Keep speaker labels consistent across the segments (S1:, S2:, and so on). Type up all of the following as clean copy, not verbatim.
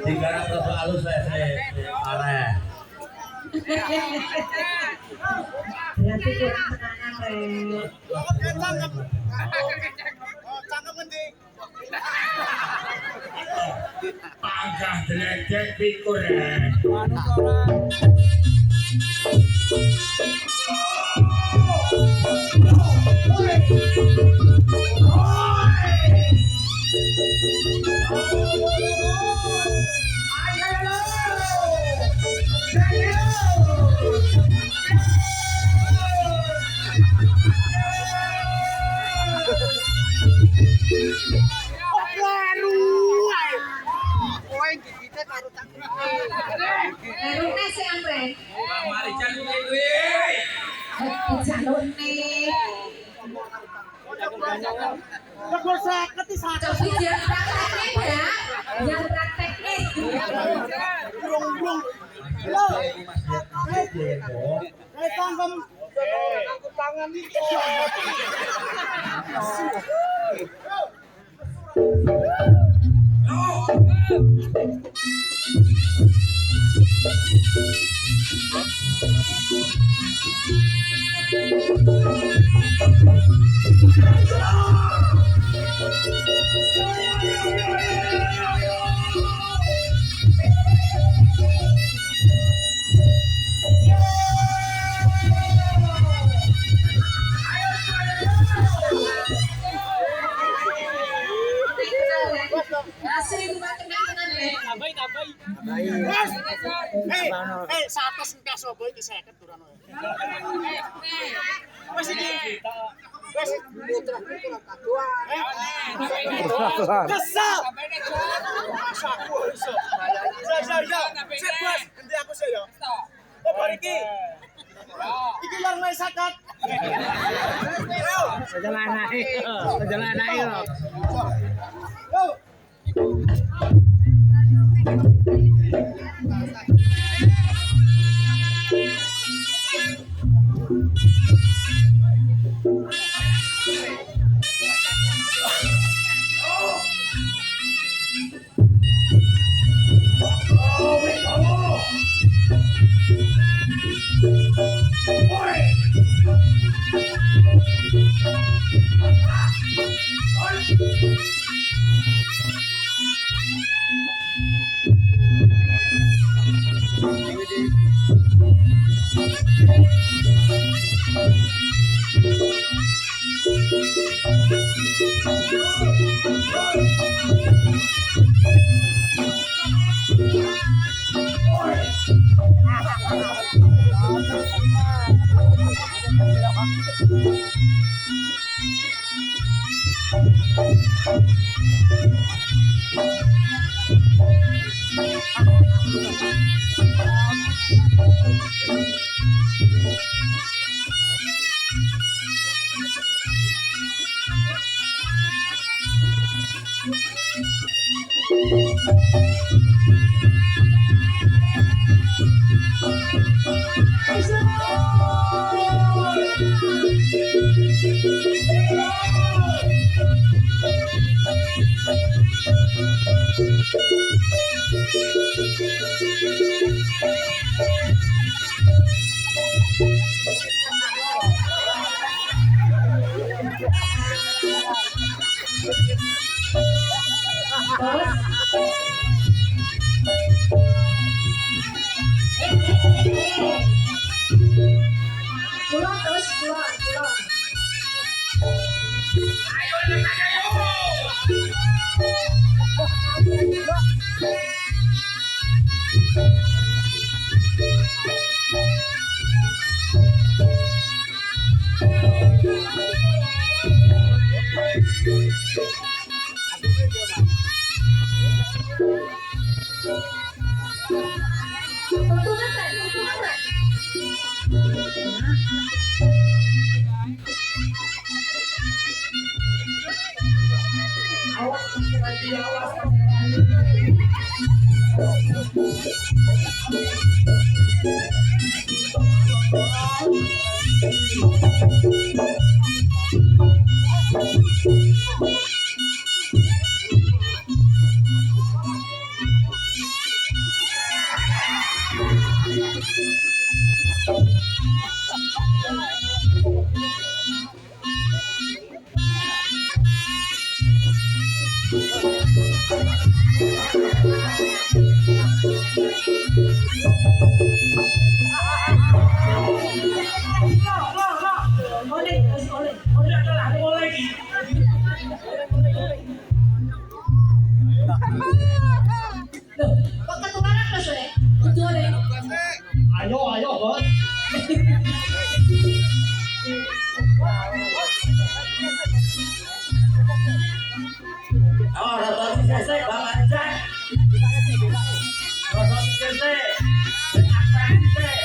S1: Jika terus halus saya arah.
S2: Berarti kurang tekanan, Ren.
S1: Pangkah deledek pikur.
S2: Erune sing Ren.
S1: Bang Marican kuwi.
S2: Jalune.
S3: Tegol 50 di sana.
S2: Coba jangan prakteknya ya. Jangan prakteknya.
S3: Burung-burung. Halo. Tangkem. Aku tangan iki.
S2: Asli bukan tenang-tenang, Ren.
S3: Satu sengkas opo iki 50 duran. Wes iki. Wes putra-putra kadua. Kesel. Aku iso. Ya. Sip, Bos. Endi aku sih ya? Opo iki? Iki lor naik sakat.
S4: Perjalanan ayo.
S2: Kulon, kulon.
S1: Ayo lepas ayo.
S2: Tuntunan tak? Tuntunan tak? Awas, awas. Oleh, oleh, oleh adalah oleh. Loh, kok ketukaran Mas oleh? Kudu oleh.
S3: Ayo, ayo, Bos.
S1: Oh, rata selesai Bapak Cak. Rata selesai. Apa selesai?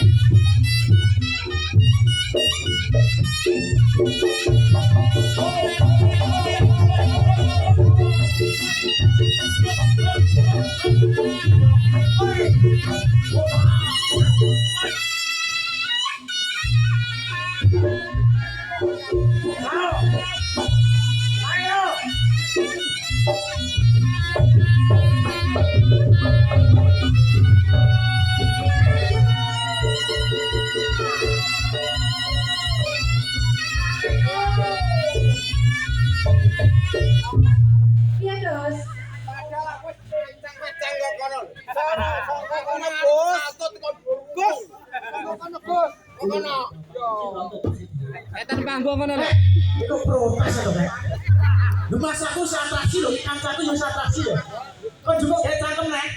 S2: Iya, Dos.
S4: Etan panggung kono lho.
S3: Itu protes lho, Bek. Lu masaku atraksi lho, kancaku yo atraksi lho. Kok juga kayak cangkem nek.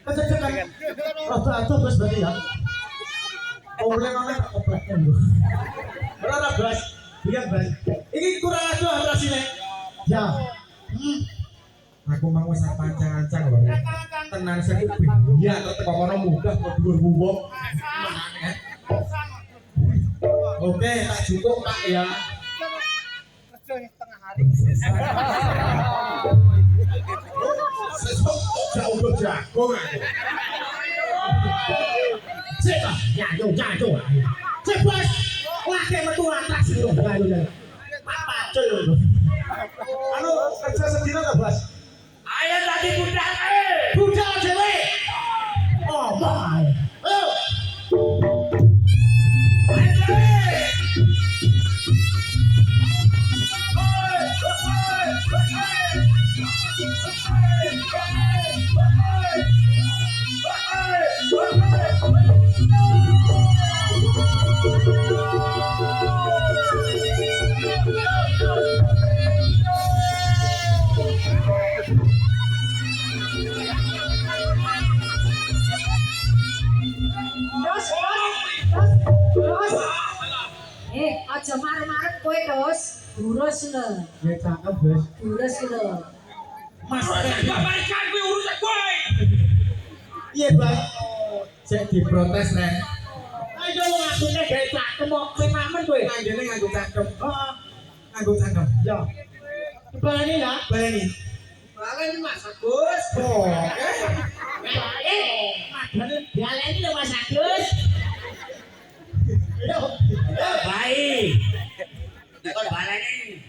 S3: Kecek-cekan. Rada Bos berarti ya. Oleh oleh kepleken lho. Ora Bos. Iya, Bos. Iki kurang aduh atrasine. Ya. Aku mau wis pancang-ancang lho. Tenan sing iya kok teko kono munggah kok dhuwur wong. Oke, tak cukup Pak ya. Sesuk jauh udah jagung aku. Cek lah, nyanyo. Cek Bos, lagi metu atraksi lho. Ayo. Apa cuy? Anu kerja sedina ta, Bos?
S1: Ayo tadi budak
S3: Budak dhewe. Oh, my. Ayo.
S2: Dos, dos. Aja marep-marep kowe, Dos. Durus lho.
S3: Ya cakep, Bos.
S2: Durus lho.
S3: Mas,
S1: Bapak Cak kuwi urusan kowe.
S3: iya, Bos. Cek diprotes, Nek. Ayo ngakune gawe cakep kok mamen kowe. Nanggene nganggo cakep. Heeh. Nganggo cakep. Ya. Baleni ya, baleni. Baleni Mas Agus. Oh.
S2: Baleni lho Mas Agus.
S3: Yo.
S1: Baik. Kon baleni.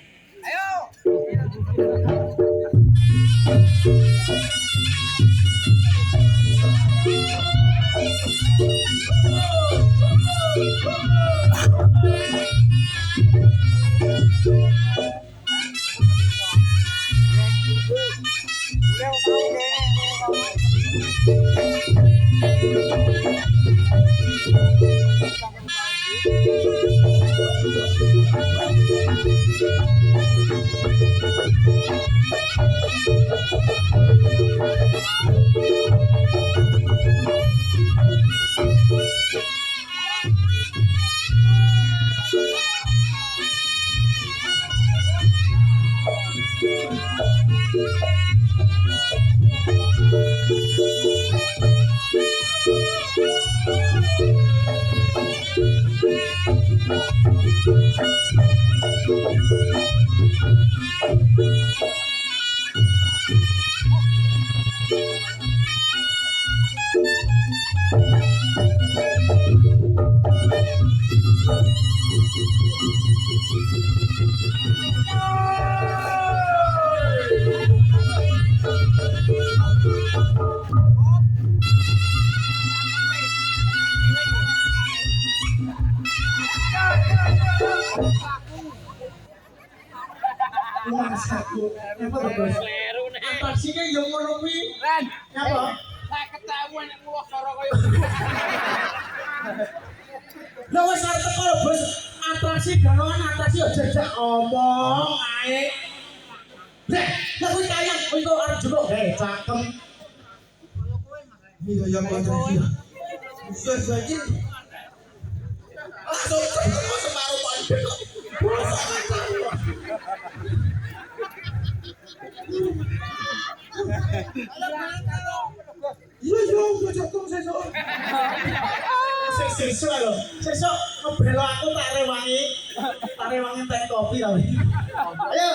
S3: Nomor satu. Apa tuh, Bos?
S4: Kleru nek.
S3: Atraksinya yang ngono kuwi.
S4: Ren.
S3: Apa?
S4: Saya ketemu nek mulo soro koyo.
S3: Lah wis arep teko lho, Bos. Atraksi ganoan atraksi aja jajak omong ae. Lah, lah kuwi kayang kowe arep jeluk gawe cakem. Iya yang atraksi. Wis lagi. Langsung teko separuh panjang. Iya yo, gue jatuh sesuk. Sesuk lho, sesuk ngebelo aku tak rewangi teh kopi ta. Ayo.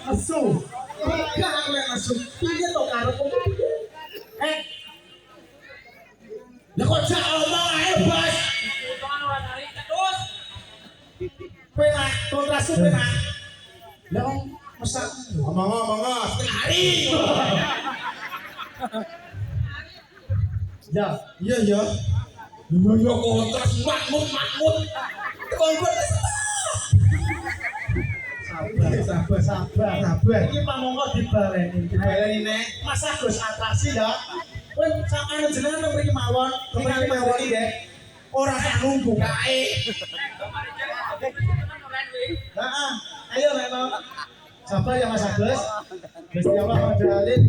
S3: Asu. Enggak aku yang asu. Piye to karepmu? Lah kok jak omong ae, Bos. Penak, kontrasu penak. Lah wong mesak omong-omong setengah hari. Ya, iya ya. Yo kontras makmut. Kongkon sabar. Iki pamongko dibaleni nek. Mas Agus atraksi ya. Kowe sakane jenengan mriki mawon, iki nggih. Ora sak nunggu kae. Heeh, ayo Reno. Sabar ya Mas Agus. Gusti Allah menjalin.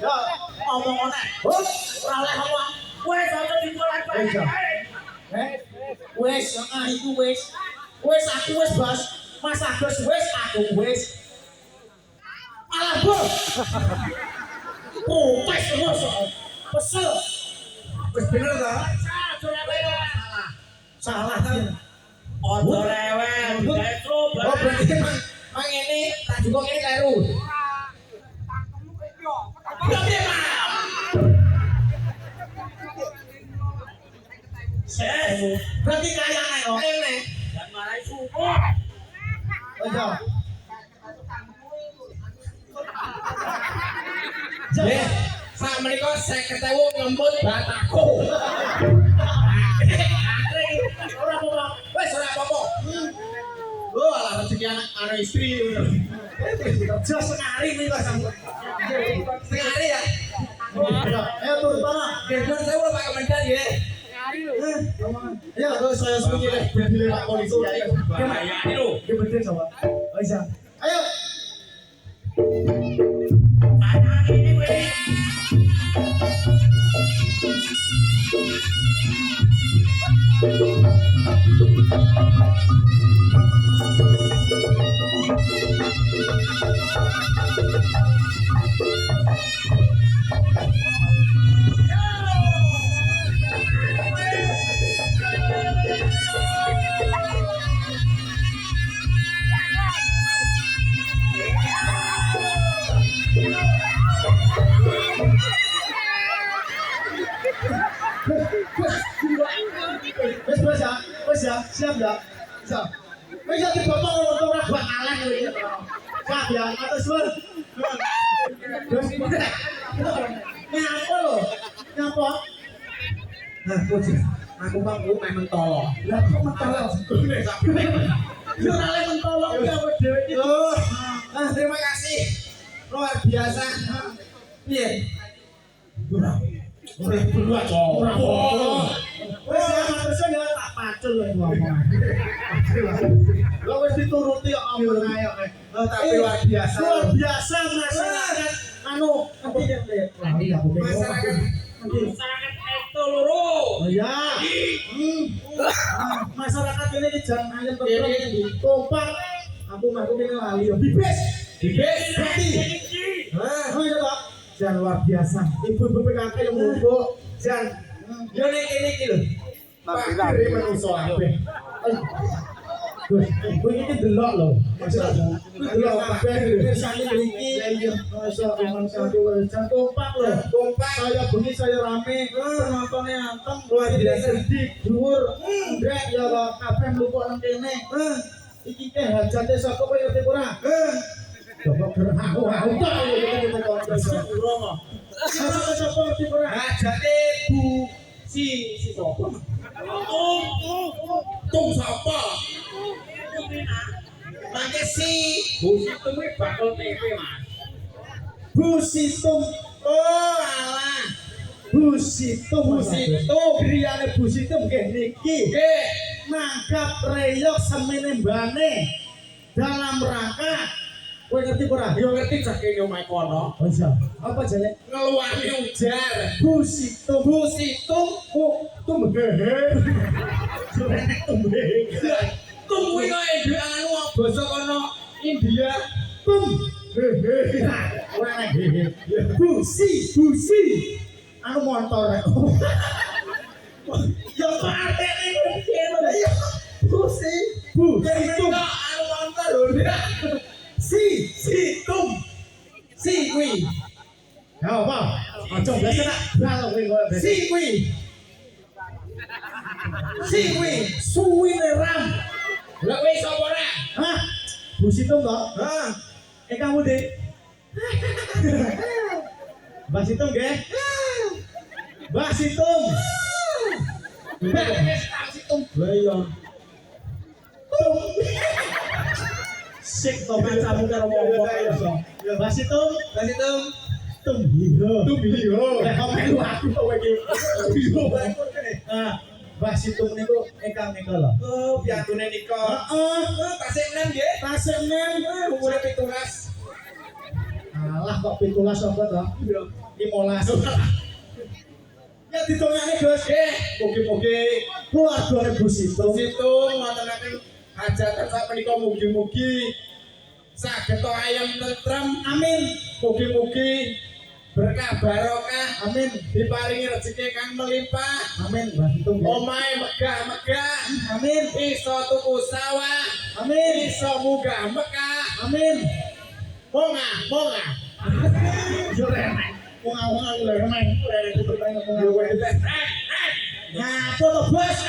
S3: Ya, omong nek. Ora oleh ngomong. Wes aja dikolan bae. Wes, iku wes. Wes aku wes, Bos. Mas Agus wes, aku wes. Alah, Bos. Oh, wes terus. Pesel. Wes bener ta? Salah kan.
S1: Ojo rewel, retro
S3: Oh, berarti mang ini tak juga ini kleru. Berarti berarti kaya nek kok.
S1: dan marai subuh.
S3: Iya.
S5: Nggih, sak menika 50.000 ngemput bataku.
S3: Ora apa-apa.
S5: Wes ora apa-apa.
S3: Oh, alah rezeki anak istri. Kerja sekali nih Mas.
S5: Sekali ya.
S3: Ayo turun tanah.
S5: Geger saya udah pakai mendan ya.
S3: Ya, terus saya seperti deh, berdiri Pak Polisi. Ayo,
S1: Bahaya ini loh.
S3: dia berdiri coba. Bisa. Ayo.
S1: Tangan ini gue.
S3: Wes ya. Siap ya? Siap. Wis ya dipotong untuk ora bakalan kowe iki. Siap ya, matur suwun. Terus nyapa lho? Nyapa? Nah, kucing. Aku bangku main mentolo. Lah kok mentolo? Yo ora le mentolo ki apa dhewe iki. Oh. Nah, terima kasih. Luar biasa. Piye? Ora. Ora perlu aja. Ora apa. Wis ya matur suwun ya tak pacul lho ngomong. Lho wis dituruti kok omong ae kok. Tapi luar biasa. Luar biasa masyarakat anu nanti ya masyarakat
S1: itu loro.
S3: Oh ya. Masyarakat ini jangan ayam terus kompak. Aku ini lali ya. Bibes. Berarti. Oh iya Pak. Jangan luar biasa. Ibu-ibu PKK yang monggo. Jangan. Yo nek kene iki lho. Pak Kiri menungso kabeh. Gus, kowe iki delok lho. Masyarakat. Delok kabeh pirsani mriki. Iya, masa aman satu jan kompak lho. Kompak. Saya bengi saya rame. Penontonnya anteng. Luar biasa sedih, dhuwur. Ndrek ya lho kabeh mlupuk nang kene. Iki teh hajate sapa kowe ngerti ora? Coba gerah aku tok iki kanca Romo. Sapa ngerti ora? Hajate Bu si sapa? Tung sapa? Mangke si
S1: Bu Situm iki bakal TV, Mas.
S3: Bu Situm. Oh alah. Bu Situm. Griyane Bu Situm nggih niki. Nggih. Nanggap reyok semene mbane dalam rangka kowe ngerti ora?
S1: Yo ngerti cah kene omahe kono.
S3: Oh iya. Apa jane?
S1: Ngeluwani ujar.
S3: Bu Situm. Bu Situm. Tum hehe.
S1: Tum kuwi kok ide anu basa kono India.
S3: Tum hehe. Ora nek hehe. Busi. Anu motor. Ya patene iki lho. Ya busi. Tum.
S1: Anu montor lho.
S3: Tum. Si kuwi. Ya apa? Aja biasa nak bal kowe kok. Si kuwi. Suwine ram.
S1: Lah kowe sapa ora?
S3: Hah? Bu Situm toh? Hah. Kamu deh. Mbak Situm nggih? Mbak Situm.
S1: Situm.
S3: Lah iya. Tum. Sik to kancamu karo wong Mbak Situm. Tum hiho. Lah kok melu aku kok kowe iki. Hiho banget kene. Ah, Mbak Situm niku ingkang nika lho.
S1: Oh, piantune nika.
S3: Heeh.
S1: Tasik enem nggih.
S3: Tasik men
S1: Umure 17.
S3: alah kok 17 apa to? 15. Ya ditongake Gus. Mugi-mugi keluargane Bu Situm.
S1: Situm ngotenaken hajatan sak menika mugi-mugi saged ayam tentrem.
S3: Amin.
S1: Mugi-mugi berkah barokah.
S3: Amin.
S1: Diparingi rezeki kang melimpah.
S3: Amin Mbak Situm.
S1: Omahe megah-megah.
S3: Amin.
S1: Iso tuku sawah.
S3: Amin.
S1: Iso munggah Mekah.
S3: Amin.
S1: Monga.
S3: Yo remek. Wong aku lho remek. Nah, foto bos.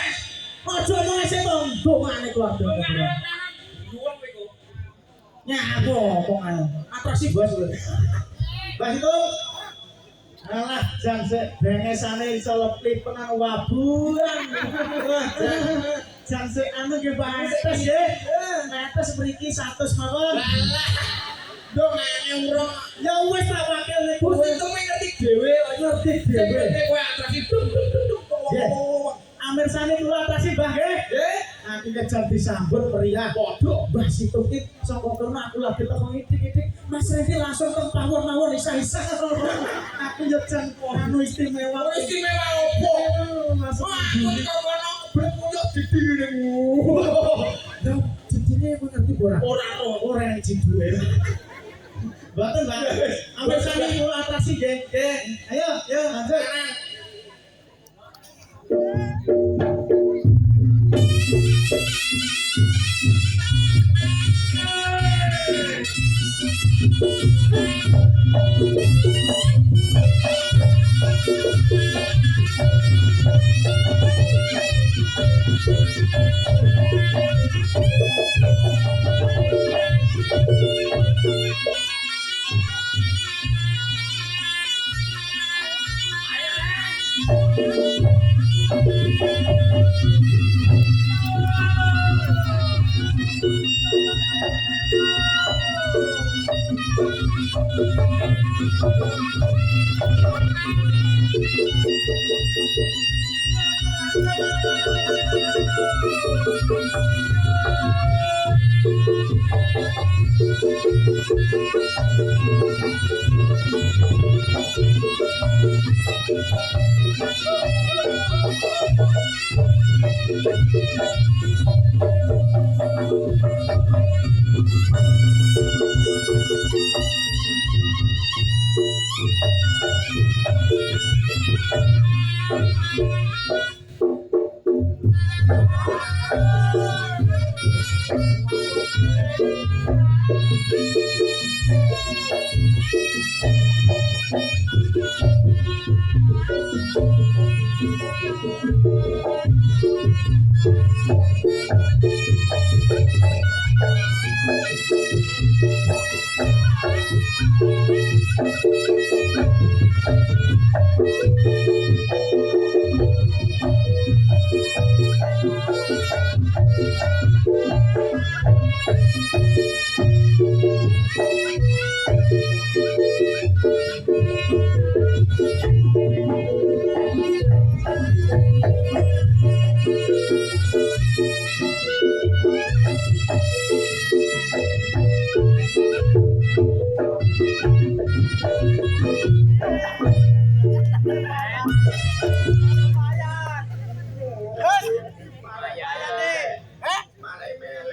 S3: Ojo omong sing dongane keluarga.
S1: Duwong kowe kok.
S3: Nyapa omongan. Atraksi bos lho. Mbak Situm. Alah, jan sik bengesane iso leplipenan waburan. Jan sik anu nggih bates nggih. Netes mriki 100 mawon.
S1: Dongane umroh.
S3: Ya wis tak wakil
S1: Bu
S3: niku.
S1: Situm ngerti dhewe,
S3: Ngerti
S1: sing
S3: dhewe.
S1: penting kowe atraksi dum.
S3: Amir sane kula atraksi Mbah nggih. Aku kejar disambut meriah.
S1: Podho.
S3: Mbah Situm iki saka kono aku lagi teko ngitik-ngitik. Mas Revi langsung teng pawon-pawon isa-isa. Aku yo jan anu istimewa.
S1: Istimewa opo?
S3: Mas
S1: Aku kok kono berpunyuk didine.
S3: Lho, jadine ngerti ora?
S1: Ora
S3: Ora yang jiduwe. Mboten, Mbak. Ambil sane kula atraksi nggih. Ayo, lanjut.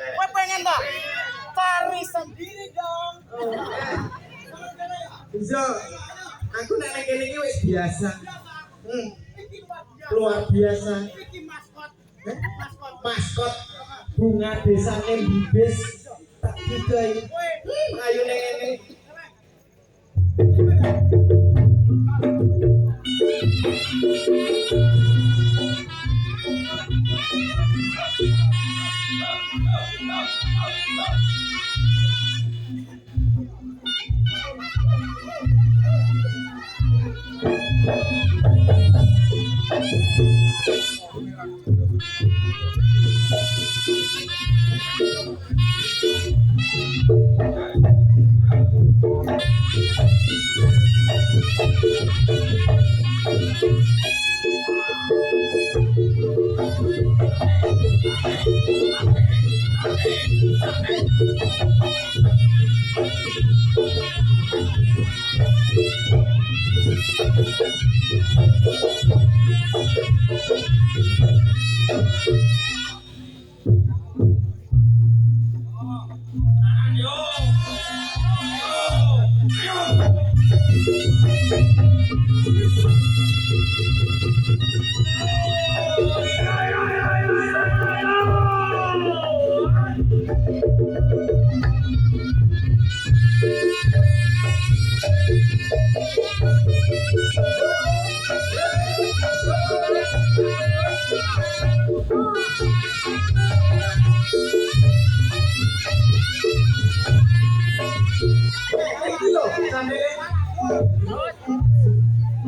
S5: Gue pengen dah cari sendiri dong.
S3: Bisa. Aku nek nek kene iki wis biasa. Luar biasa. Maskot bunga desane Bibis tak digawe. Ayo nek ngene.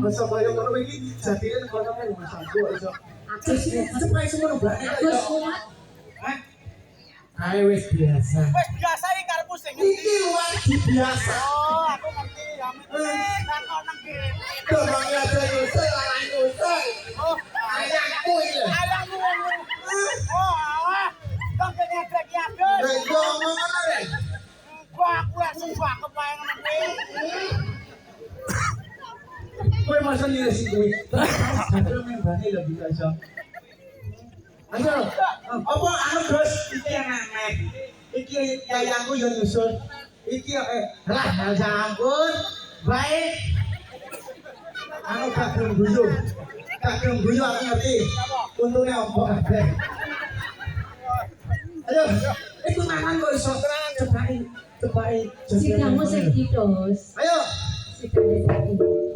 S3: Masa bayo kono iki jadine kono kan masa iso. Agus cepet semono berarti.
S2: Agus kuat.
S3: Ae wis biasa.
S5: Wes biasa iki karepmu sing
S3: Iki luar biasa.
S5: Oh, aku ngerti. Kan ono kene.
S3: Bang ya nyusul lan nyusul.
S5: Oh,
S3: Ayahku iki.
S5: ayammu. Oh, alah. Kang kene grek ya, Gus.
S3: Lah yo ngono rek.
S5: Wah, aku ya sumpah kebayang ngono kuwi.
S3: Kowe masa nyires kuwi. Terus membane lho bisa iso. Ayo. Apa anu Gus iki yang aneh. Iki yayangku yo nyusul. Iki lah ya ampun. Baik. Anu kadung guyu. Kadung guyu aku ngerti. Untune opo kabeh. Ayo, iku mangan kok iso cepake.
S2: Sidangmu sing didos.
S3: Ayo.
S2: Sidangmu sing didos.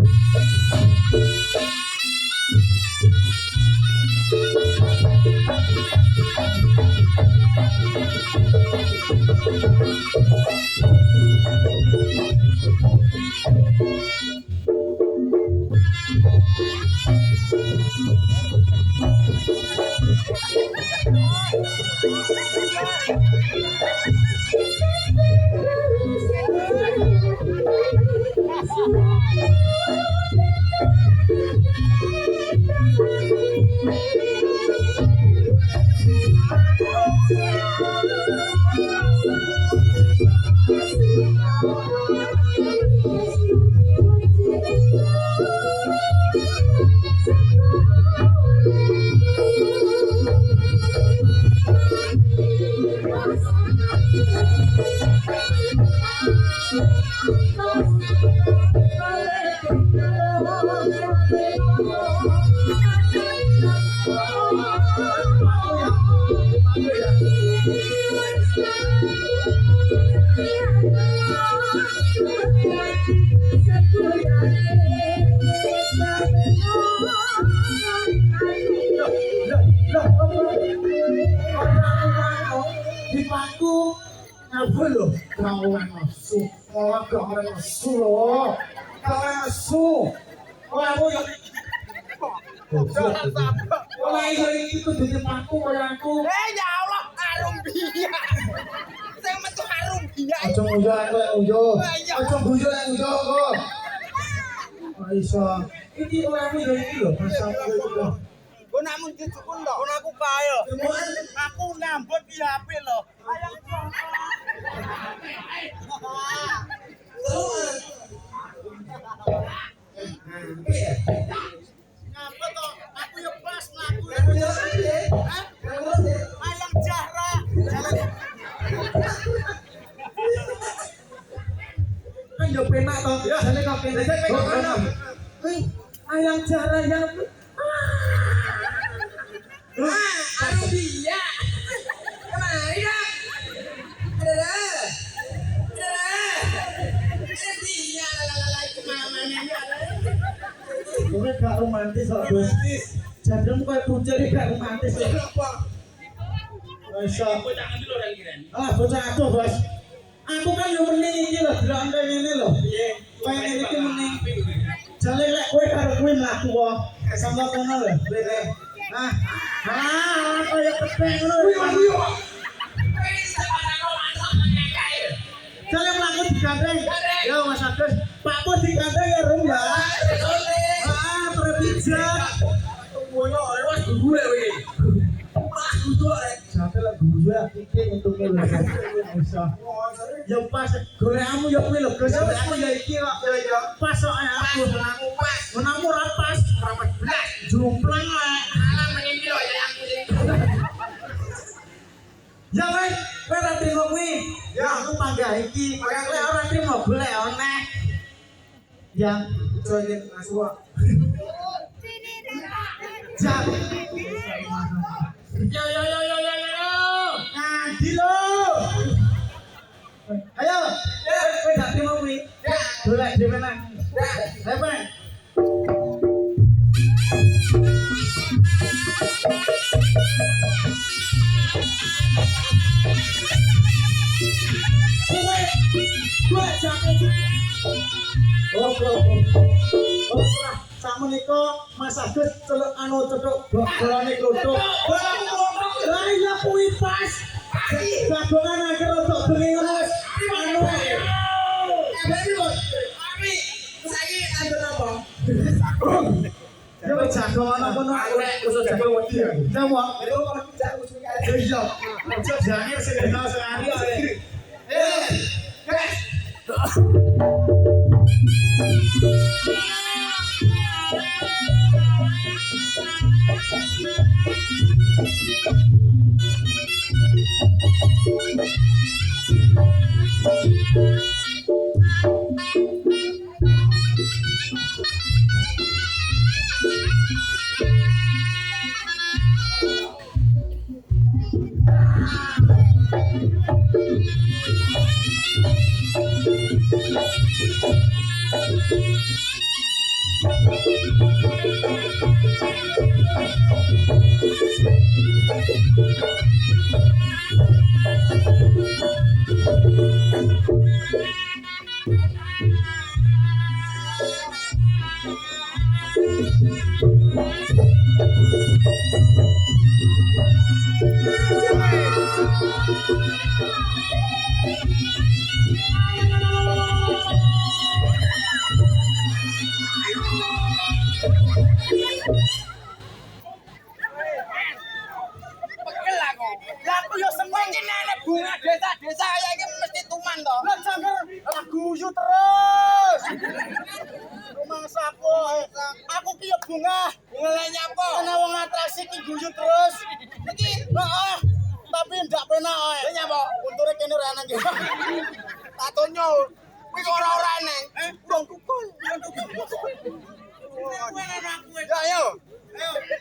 S3: Di paku apa lo? Kau asu, kau asu lo, kau asu. Kamu yang Wah, itu di paku aku.
S4: Ya Allah, harum biak. Saya metu harum biak.
S3: Aja ujo aku ujo. Aja ujo kok. Aisyah, ini orangmu dari ini loh, masa itu.
S4: Gue namun dicukun loh, aku kaya. Aku ngambut di HP loh. Ngapa toh? Aku ya pas laku. Ayang Jahra.
S3: Kan yo penak toh. Jane kok penak. Ayang cara yang
S5: Aduh dia. Kemari dah. Ada. Ada dia lalala itu mamanya.
S3: kowe gak romantis kok, Bos. Jadem kowe pucuk iki gak romantis kok.
S5: Kenapa?
S3: Aisyah.
S5: Bocah ngendi lho iki kan?
S3: Ah, bocah aduh, Bos. Aku kan yo mending iki lho, delok ngene lho.
S5: Piye?
S3: Kowe ngene iki mending. Jale lek kowe karo kowe mlaku kok. Sama kono lho. Ah. Ah, kaya kepeng ngono. Jale mlaku digandeng. Ya Mas Agus, Pak Pur digandeng ya rum ya. Ah, terbijak.
S5: Wono lewat guru lek iki. Pas guru lek.
S3: Sampai lah guru ya, iki untungnya lho. Bisa. Ya pas, goreamu ya kuwi lho, Gus. Aku ya iki kok. Pas kok aku.
S5: Aku pas.
S3: Menamu ora pas.
S5: Rapat belas.
S3: Jomplang lah.
S5: Alam menimpi lho ya aku sing.
S3: Ya wes, kowe ora trimo kuwi. Ya aku panggah iki. Kowe ora trimo golek oneh. Ya, coy aswa. Jam.
S5: Yo.
S3: Ngadi lo. Ayo, kowe gak trimo kuwi.
S5: Ya.
S3: Golek dhewe nang.
S5: Ya.
S3: Ayo, Pak. Sama niko Mas Agus celuk anu cetuk bolane klothok. Lah iya kuwi pas. Jagongan akhir rodok bengi ngono wis anu.
S5: Baby bos. Abi, saiki andur apa?
S3: Ya wis jagongan apa no.
S5: Usus jago wedi ya.
S3: Jamu.
S5: Itu kon jago sing
S3: Iya. Aja jane sing dina sehari kok.
S5: Guys.
S4: bunga lainnya apa? Ana wong atraksi ki guyu terus. Iki, heeh. Tapi ndak penak ae. Nyapa? Unture kene ora nang kene. Tatonyo. Kuwi ora neng. Urung tukul. Ya ayo. Ayo.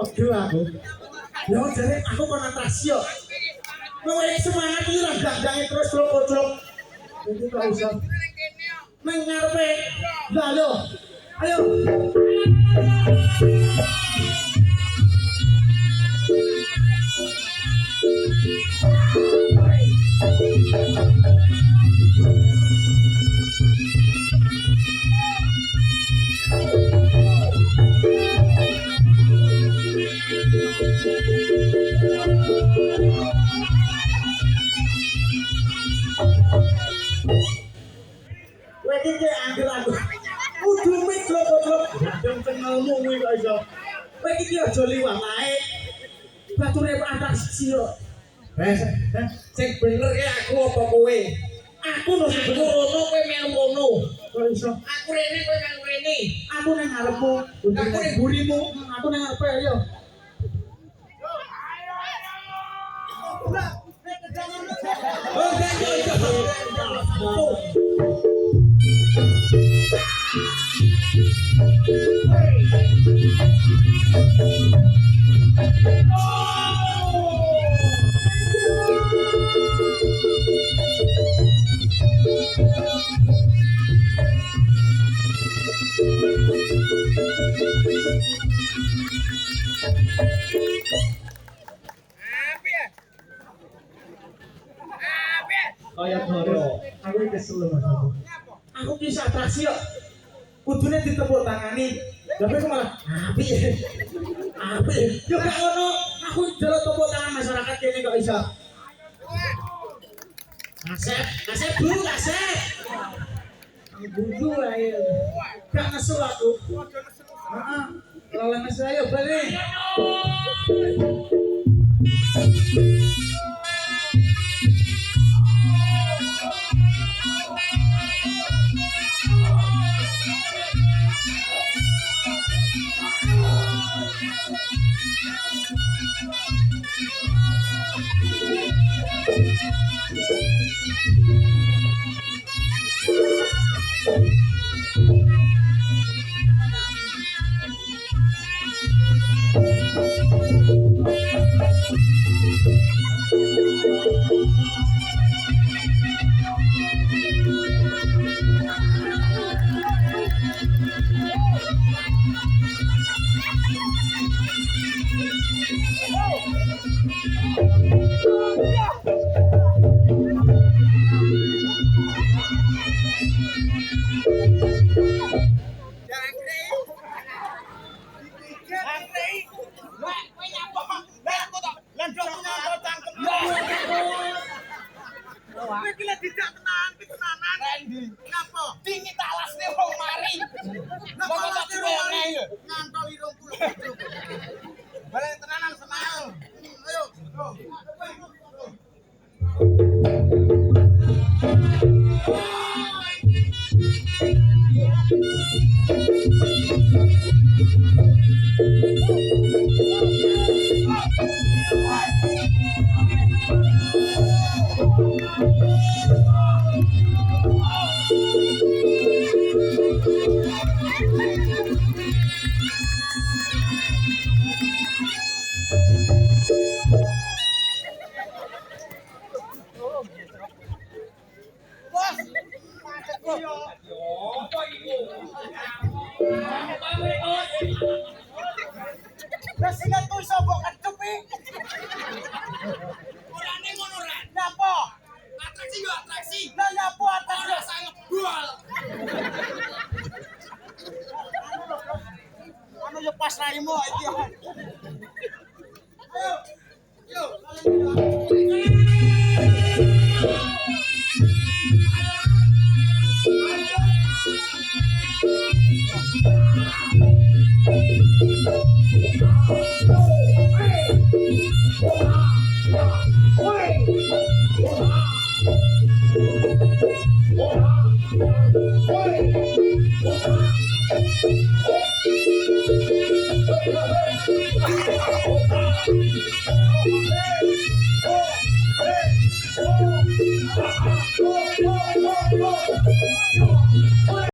S3: Aduh aku. Ya jare aku kon atraksi yo. Kowe semangat iki ra gandang terus truk-truk. Iki kok iso. Nang ngarepe. Lah lho. Ayo. Kowe iki angger aku. Kudu mikro-mikro. Kadang kenalmu kuwi kok iso. Kowe iki aja liwat ae. Bature atraksi yo.
S5: Sing bener ki aku apa kowe?
S3: Aku lho sing
S5: Aku rono kowe melu ngono.
S3: kok iso.
S5: Aku rene kowe melu rene.
S3: Aku nang ngarepmu.
S5: Aku ning burimu.
S3: Aku nang ngarepe ayo.
S5: Oh,
S3: Kaya ngono. Aku kesel Mas. Aku ki atraksi yo. Kudune ditepuk tangani. Tapi aku malah apik. Apik. Yo gak ngono. Aku jero tepuk tangan masyarakat kene kok iso. Kasep Bu, kasep. Budu ae. Gak nesu aku. Heeh. Kalau nesu ayo balik.
S4: Balik tenanan senang. Ayo.
S3: Thank you.
S4: Lah sing aku iso mbok kecup iki.
S5: Orane ngono Ren.
S4: Napa?
S5: Atraksi yo atraksi.
S4: Lah napa atas
S5: Ora sang ngebul.
S4: anu yo pas raimu iki. Ayo. Yo.
S3: Oh,